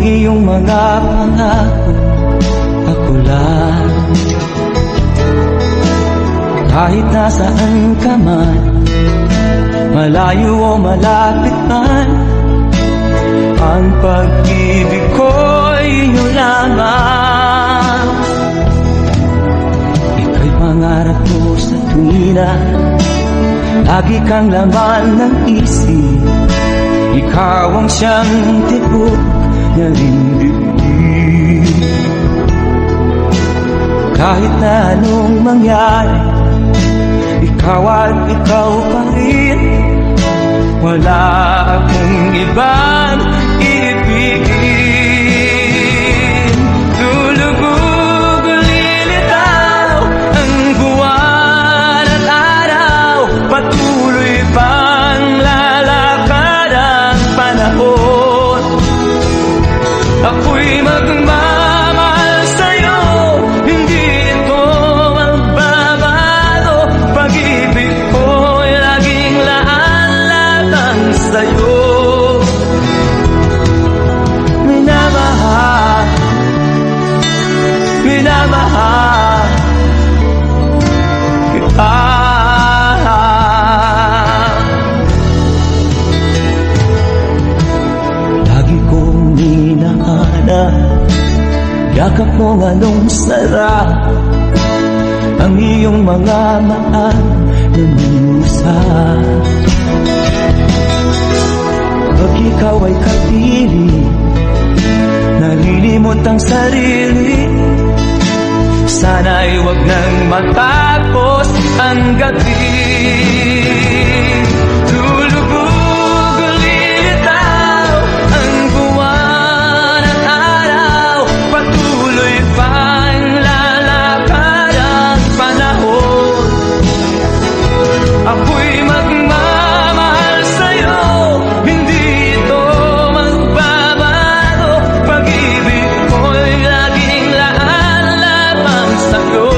iyong mga pangako, ako lang. Kahit nasaan ka man, malayo o malapit man, ang pag-ibig ko'y inyo lamang. Ika'y pangarap ko sa tuwina, lagi kang laman ng isip. Ikaw ang siyang tibok na dibdib. Kahit na anong mangyari, ikaw at ikaw pa rin. Wala akong ibang ibigin. Lulubog o lilitaw ang buwan at araw, patuloy pang lalakad ang panahon. Ako'y magmamahal sa'yo, hindi ito magbabago. Pag-ibig ko'y laging laan sa'yo. Minamahal, minamahal kita. Lagi kong hinahanap yakap mo anong sarap, ang iyong mga mahal na musa. Pag ikaw ay kapiling, nalilimot ang sarili. Sana'y wag nang matapos ang gabi. Lulubog o lilitaw ang buwan at araw, patuloy pang lalakad ang panahon. Ako'y magmamahal sa'yo, hindi ito magbabago. Pag-ibig ko'y laging laan lamang sa'yo.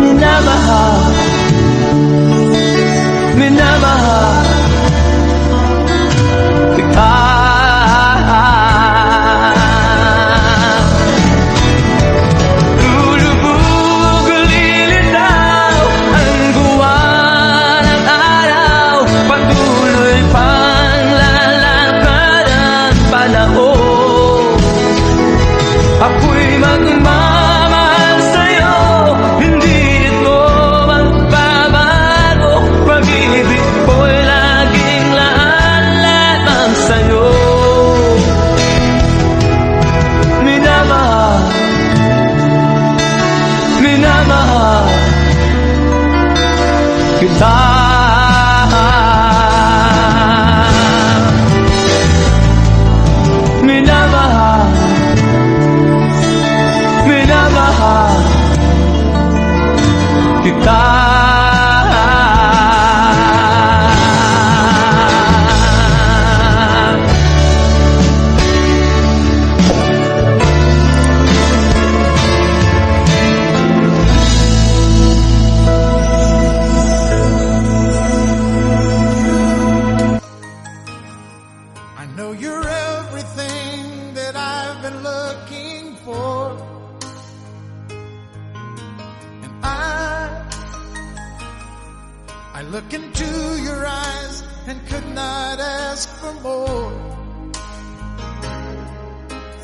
Minamahal, minamahal kita. Lulubog o lilitaw ang buwan at araw, patuloy pang lalakad ang panahon. Ako'y magmamahal sa'yo, hindi ito magbabago. Pag-ibig ko'y laging laan lamang sa'yo. Minamahal, minamahal kita. Minamahal, minamahal kita. I know you're everything that I've been looking for, and I look into your eyes and could not ask for more.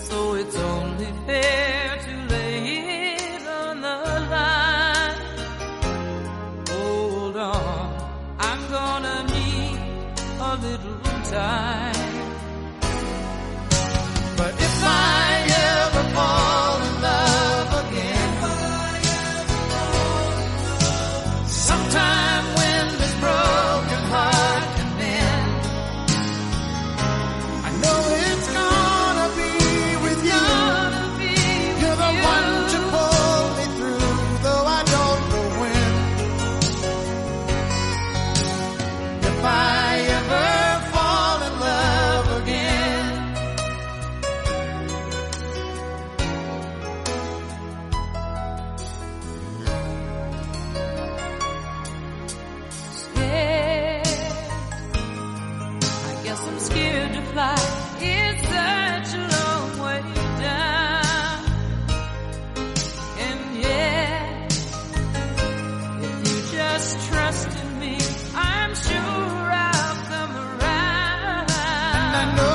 So it's only fair to lay it on the line. Hold on, I'm gonna need a little time. But if I ever fall in love again, sometime when this broken heart can mend, I know it's gonna be with you. You're the one to pull me through, though I don't know when. If I ever fall in love I'm scared to fly. It's such a long way down. And yeah, if you just trust in me, I'm sure I'll come around. And I know